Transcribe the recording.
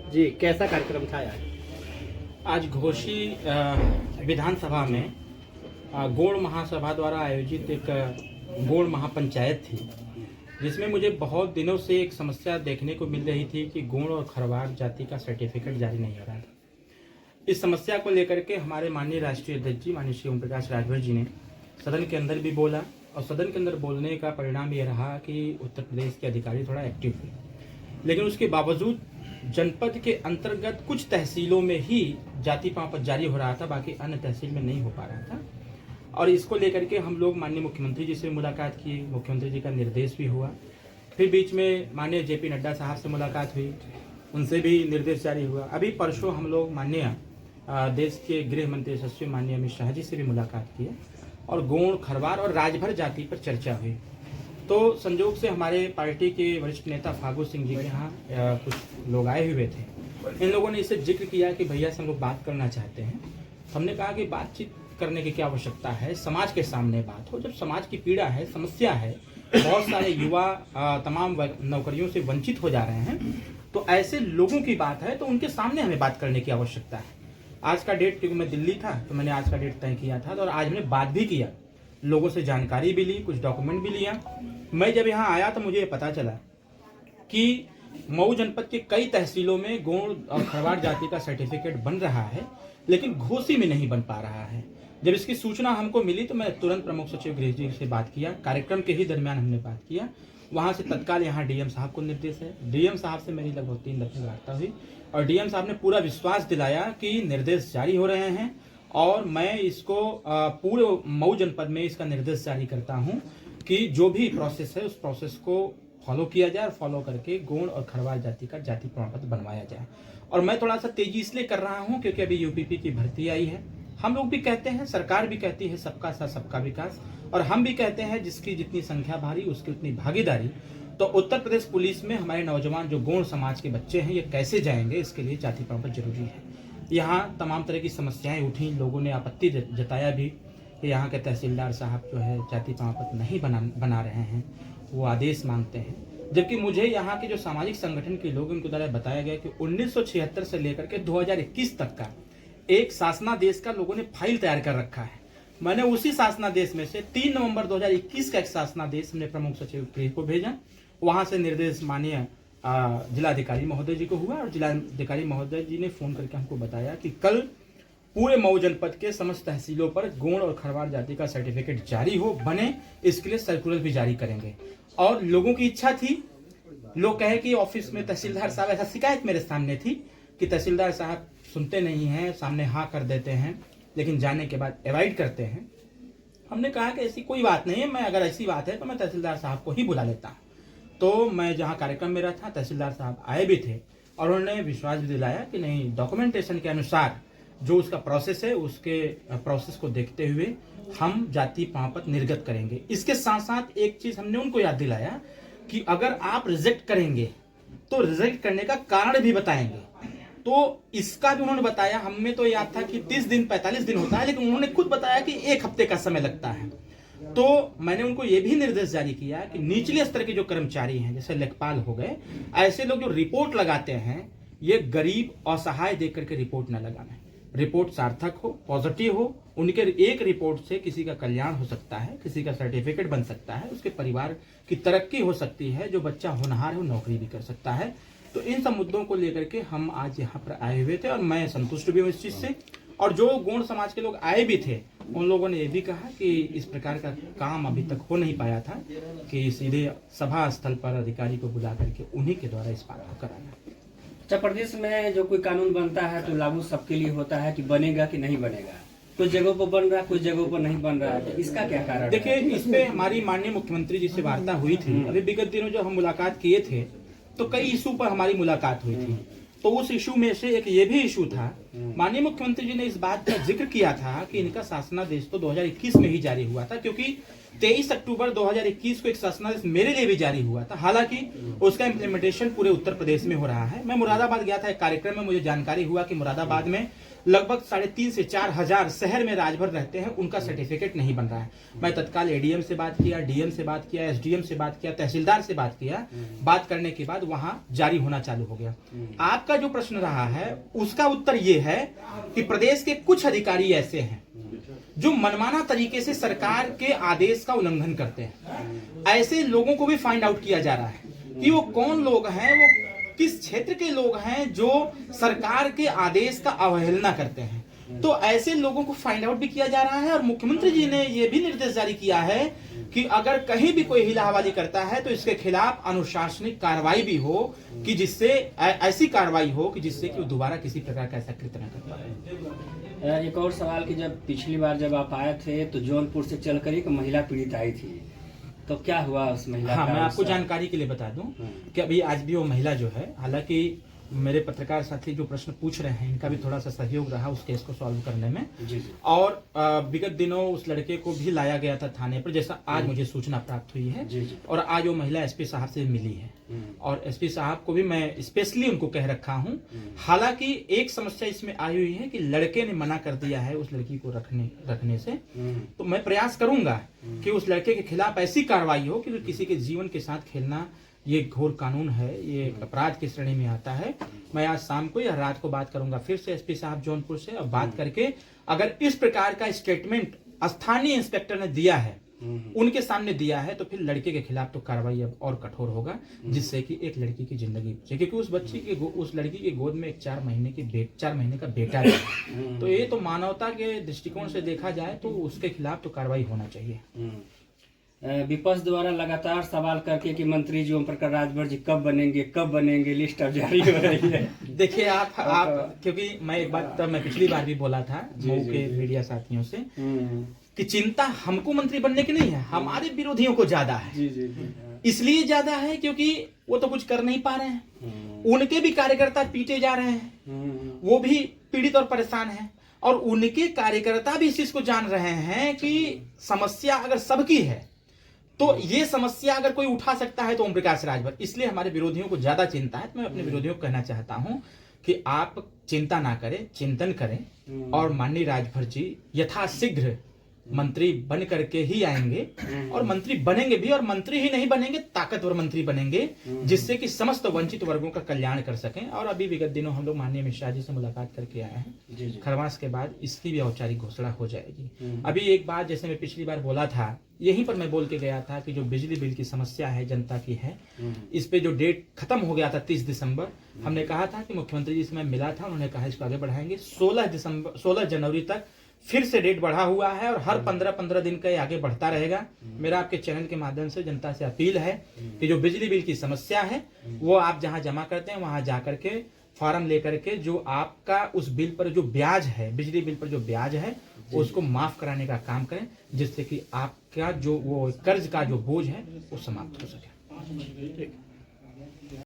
जी, कैसा कार्यक्रम था यार? आज घोसी विधानसभा में गोड़ महासभा द्वारा आयोजित एक गोड़ महापंचायत थी, जिसमें मुझे बहुत दिनों से एक समस्या देखने को मिल रही थी कि गोड़ और खरवार जाति का सर्टिफिकेट जारी नहीं हो रहा था। इस समस्या को लेकर के हमारे माननीय राष्ट्रीय अध्यक्ष जी माननीय श्री ओम प्रकाश राजभर जी ने सदन के अंदर भी बोला, और सदन के अंदर बोलने का परिणाम ये रहा कि उत्तर प्रदेश के अधिकारी थोड़ा एक्टिव हुए। लेकिन उसके बावजूद जनपद के अंतर्गत कुछ तहसीलों में ही जाति प्रमाण पत्र जारी हो रहा था, बाकी अन्य तहसील में नहीं हो पा रहा था। और इसको लेकर के हम लोग माननीय मुख्यमंत्री जी से मुलाकात की, मुख्यमंत्री जी का निर्देश भी हुआ। फिर बीच में माननीय JP नड्डा साहब से मुलाकात हुई, उनसे भी निर्देश जारी हुआ। अभी परसों हम लोग माननीय देश के गृह मंत्री यशस्वी माननीय अमित शाह जी से भी मुलाकात की और गोंड, खरवार और राजभर जाति पर चर्चा हुई। तो संयोग से हमारे पार्टी के वरिष्ठ नेता फागू सिंह जी के यहाँ कुछ लोग आए हुए थे। इन लोगों ने इससे जिक्र किया कि भैया से हम लोग बात करना चाहते हैं। हमने कहा कि बातचीत करने की क्या आवश्यकता है, समाज के सामने बात हो। जब समाज की पीड़ा है, समस्या है, बहुत सारे युवा तमाम नौकरियों से वंचित हो जा रहे हैं, तो ऐसे लोगों की बात है तो उनके सामने हमें बात करने की आवश्यकता है। आज का डेट, क्योंकि मैं दिल्ली था तो मैंने आज का डेट तय किया था, और आज मैंने बात भी किया, लोगों से जानकारी भी ली, कुछ डॉक्यूमेंट भी लिया। मैं जब यहाँ आया तो मुझे पता चला कि मऊ जनपद के कई तहसीलों में गोंड और खरवार जाति का सर्टिफिकेट बन रहा है, लेकिन घोसी में नहीं बन पा रहा है। जब इसकी सूचना हमको मिली तो मैं तुरंत प्रमुख सचिव गृह जी से बात किया। कार्यक्रम के ही दरमियान हमने बात किया। वहां से तत्काल यहाँ DM साहब को निर्देश है। DM साहब से मेरी लगभग 3 दफे वार्ता हुई और DM साहब ने पूरा विश्वास दिलाया कि निर्देश जारी हो रहे हैं, और मैं इसको पूरे मऊ जनपद में इसका निर्देश जारी करता हूं कि जो भी प्रोसेस है उस प्रोसेस को फॉलो किया जाए और फॉलो करके गोंड और खरवार जाति का जाति प्रमाण पत्र बनवाया जाए। और मैं थोड़ा सा तेजी इसलिए कर रहा हूं क्योंकि अभी UPP की भर्ती आई है। हम लोग भी कहते हैं, सरकार भी कहती है सबका साथ सबका विकास, और हम भी कहते हैं जिसकी जितनी संख्या भारी उसकी उतनी भागीदारी। तो उत्तर प्रदेश पुलिस में हमारे नौजवान जो गोंड समाज के बच्चे हैं ये कैसे जाएंगे, इसके लिए जाति प्रमाण पत्र जरूरी है। यहाँ तमाम तरह की समस्याएं उठी, लोगों ने आपत्ति जताया भी कि यहाँ के तहसीलदार साहब जो है जाति प्रमाण पत्र नहीं बना रहे हैं, वो आदेश मांगते हैं। जबकि मुझे यहाँ के जो सामाजिक संगठन के लोग, उनको द्वारा बताया गया कि 1976 से लेकर के 2021 तक का एक शासनादेश का लोगों ने फाइल तैयार कर रखा है। मैंने उसी शासनादेश में से 3 नवंबर 2021 का एक शासनादेश हमने प्रमुख सचिव गृह को भेजा। वहां से निर्देश माननीय जिलाधिकारी महोदय जी को हुआ, और जिलाधिकारी महोदय जी ने फोन करके हमको बताया कि कल पूरे मऊ जनपद के समस्त तहसीलों पर गोंड और खरवार जाति का सर्टिफिकेट जारी हो, बने, इसके लिए सर्कुलर भी जारी करेंगे। और लोगों की इच्छा थी, लोग कहे कि ऑफिस में तहसीलदार साहब, ऐसा शिकायत मेरे सामने थी कि तहसीलदार साहब सुनते नहीं हैं, सामने हाँ कर देते हैं लेकिन जाने के बाद अवॉइड करते हैं। हमने कहा कि ऐसी कोई बात नहीं है, मैं अगर ऐसी बात है तो मैं तहसीलदार साहब को ही बुला लेता हूँ। तो मैं जहाँ कार्यक्रम में रहा था, तहसीलदार साहब आए भी थे और उन्होंने विश्वास भी दिलाया कि नहीं, डॉक्यूमेंटेशन के अनुसार जो उसका प्रोसेस है उसके प्रोसेस को देखते हुए हम जाति प्रमाण पत्र निर्गत करेंगे। इसके साथ साथ एक चीज हमने उनको याद दिलाया कि अगर आप रिजेक्ट करेंगे तो रिजेक्ट करने का कारण भी बताएंगे। तो इसका भी उन्होंने बताया। हमें तो याद था कि 30 दिन 45 दिन होता है, लेकिन उन्होंने खुद बताया कि 1 हफ्ते का समय लगता है। तो मैंने उनको ये भी निर्देश जारी किया कि निचले स्तर के जो कर्मचारी हैं, जैसे लेखपाल हो गए, ऐसे लोग जो रिपोर्ट लगाते हैं, ये गरीब असहाय देख करके रिपोर्ट न लगाना। रिपोर्ट सार्थक हो, पॉजिटिव हो, उनके एक रिपोर्ट से किसी का कल्याण हो सकता है, किसी का सर्टिफिकेट बन सकता है, उसके परिवार की तरक्की हो सकती है, जो बच्चा होनहार है वो नौकरी भी कर सकता है। तो इन सब मुद्दों को लेकर के हम आज यहाँ पर आए हुए थे और मैं संतुष्ट भी हूँ इस चीज से। और जो गोंड समाज के लोग आए भी थे, उन लोगों ने ये भी कहा कि इस प्रकार का काम अभी तक हो नहीं पाया था कि सीधे सभा स्थल पर अधिकारी को बुला करके उन्हीं के द्वारा इस बात को कराना। उत्तर प्रदेश में जो कोई कानून बनता है तो लागू सबके लिए होता है कि बनेगा कि नहीं बनेगा। कुछ जगहों पर बन रहा है, कुछ जगहों पर नहीं बन रहा है, तो इसका क्या कारण? देखिए, इस पे हमारी माननीय मुख्यमंत्री जी से वार्ता हुई थी। अभी विगत दिनों जब हम मुलाकात किए थे तो कई इशू पर हमारी मुलाकात हुई थी। तो उस इशू में से एक ये भी इशू था, माननीय मुख्यमंत्री जी ने इस बात का जिक्र किया था कि इनका शासनादेश तो 2021 में ही जारी हुआ था, क्योंकि 23 अक्टूबर 2021 को एक शासनादेश मेरे लिए भी जारी हुआ था, हालांकि उसका इम्प्लीमेंटेशन पूरे उत्तर प्रदेश में हो रहा है। मैं मुरादाबाद गया था एक कार्यक्रम में, मुझे जानकारी हुआ कि मुरादाबाद में लगभग 3,500 से 4,000 शहर में राजभर रहते हैं, उनका सर्टिफिकेट नहीं बन रहा है। मैं तत्काल एडीएम से बात किया, डीएम से बात किया, एसडीएम से बात किया, तहसीलदार से बात किया। बात करने के बाद वहां जारी होना चालू हो गया। आपका जो प्रश्न रहा है उसका उत्तर ये है कि प्रदेश के कुछ अधिकारी ऐसे हैं जो मनमाना तरीके से सरकार के आदेश का उल्लंघन करते हैं। ऐसे लोगों को भी फाइंड आउट किया जा रहा है कि वो कौन लोग हैं, वो किस क्षेत्र के लोग हैं जो सरकार के आदेश का अवहेलना करते हैं। तो ऐसे लोगों को फाइंड आउट भी किया जा रहा है और मुख्यमंत्री जी ने यह भी निर्देश जारी किया है कि अगर कहीं भी कोई हिला हवाली करता है तो इसके खिलाफ अनुशासनिक कार्रवाई भी हो, कि जिससे ऐसी कार्रवाई हो कि जिससे कि वो दोबारा किसी प्रकार का ऐसा कृत्य न कर पाए। एक और सवाल कि जब पिछली बार जब आप आए थे तो जौनपुर से चलकर एक महिला पीड़ित आई थी, तो क्या हुआ उस महिला हाँ, का? मैं आपको जानकारी के लिए बता दूं कि अभी आज भी वो महिला जो है, हालांकि मेरे पत्रकार साथी जो प्रश्न पूछ रहे हैं इनका भी थोड़ा सा सहयोग रहा उस केस को सॉल्व करने में। जी। और विगत दिनों उस लड़के को भी लाया गया था थाने पर, जैसा आज मुझे सूचना प्राप्त हुई है। जी। और आज वो महिला एसपी साहब से मिली है और एसपी साहब को भी मैं स्पेशली उनको कह रखा हूं। हालांकि एक समस्या इसमें आई हुई है कि लड़के ने मना कर दिया है उस लड़की को रखने से। तो मैं प्रयास करूंगा कि उस लड़के के खिलाफ ऐसी कार्रवाई हो कि किसी के जीवन के साथ खेलना ये घोर कानून है, ये अपराध की श्रेणी में आता है। मैं आज शाम को या रात को बात करूंगा फिर से एसपी साहब जौनपुर से, और बात करके अगर इस प्रकार का स्टेटमेंट स्थानीय इंस्पेक्टर ने दिया है, उनके सामने दिया है, तो फिर लड़के के खिलाफ तो कार्रवाई अब और कठोर होगा, जिससे कि एक लड़की की जिंदगी बचे। क्योंकि उस लड़की के गोद में एक 4 महीने का बेटा है। तो ये तो मानवता के दृष्टिकोण से देखा जाए तो उसके खिलाफ तो कार्रवाई होना चाहिए। विपक्ष द्वारा लगातार सवाल करके कि मंत्री जी ओम प्रकाश राजभर जी कब बनेंगे, लिस्ट अब जारी हो रही है। देखिए आप क्योंकि मैं एक बात मैं पिछली बार भी बोला था मऊ के मीडिया साथियों से कि चिंता हमको मंत्री बनने की नहीं है, हमारे विरोधियों को ज्यादा है। इसलिए ज्यादा है क्योंकि वो तो कुछ कर नहीं पा रहे हैं, उनके भी कार्यकर्ता पीटे जा रहे हैं, वो भी पीड़ित और परेशान हैं, और उनके कार्यकर्ता भी इस चीज को जान रहे हैं कि समस्या अगर सबकी है तो ये समस्या अगर कोई उठा सकता है तो ओम प्रकाश राजभर। इसलिए हमारे विरोधियों को ज्यादा चिंता है। तो मैं अपने विरोधियों को कहना चाहता हूं कि आप चिंता ना करें, चिंतन करें, और माननीय राजभर जी यथाशीघ्र मंत्री बन करके ही आएंगे, और मंत्री बनेंगे भी, और मंत्री ही नहीं बनेंगे, ताकतवर मंत्री बनेंगे, जिससे कि समस्त वंचित वर्गों का कल्याण कर सकें। और अभी विगत दिनों हम लोग माननीय मिश्रा जी से मुलाकात करके आए हैं। खरमास के बाद इसकी भी औपचारिक घोषणा हो जाएगी। अभी एक बात जैसे मैं पिछली बार बोला था, यहीं पर मैं बोल के गया था कि जो बिजली बिल की समस्या है जनता की है, इस पे जो डेट खत्म हो गया था 30 दिसंबर, हमने कहा था कि मुख्यमंत्री जी से मैं मिला था, उन्होंने कहा इसको आगे बढ़ाएंगे। 16 जनवरी तक फिर से डेट बढ़ा हुआ है और हर 15-15 दिन का ये आगे बढ़ता रहेगा। मेरा आपके चैनल के माध्यम से जनता से अपील है कि जो बिजली बिल की समस्या है वो आप जहां जमा करते हैं वहां जा करके फॉर्म लेकर के जो आपका उस बिल पर जो ब्याज है, बिजली बिल पर जो ब्याज है, उसको माफ कराने का काम करें, जिससे कि आपका जो वो कर्ज का जो बोझ है वो समाप्त हो सके।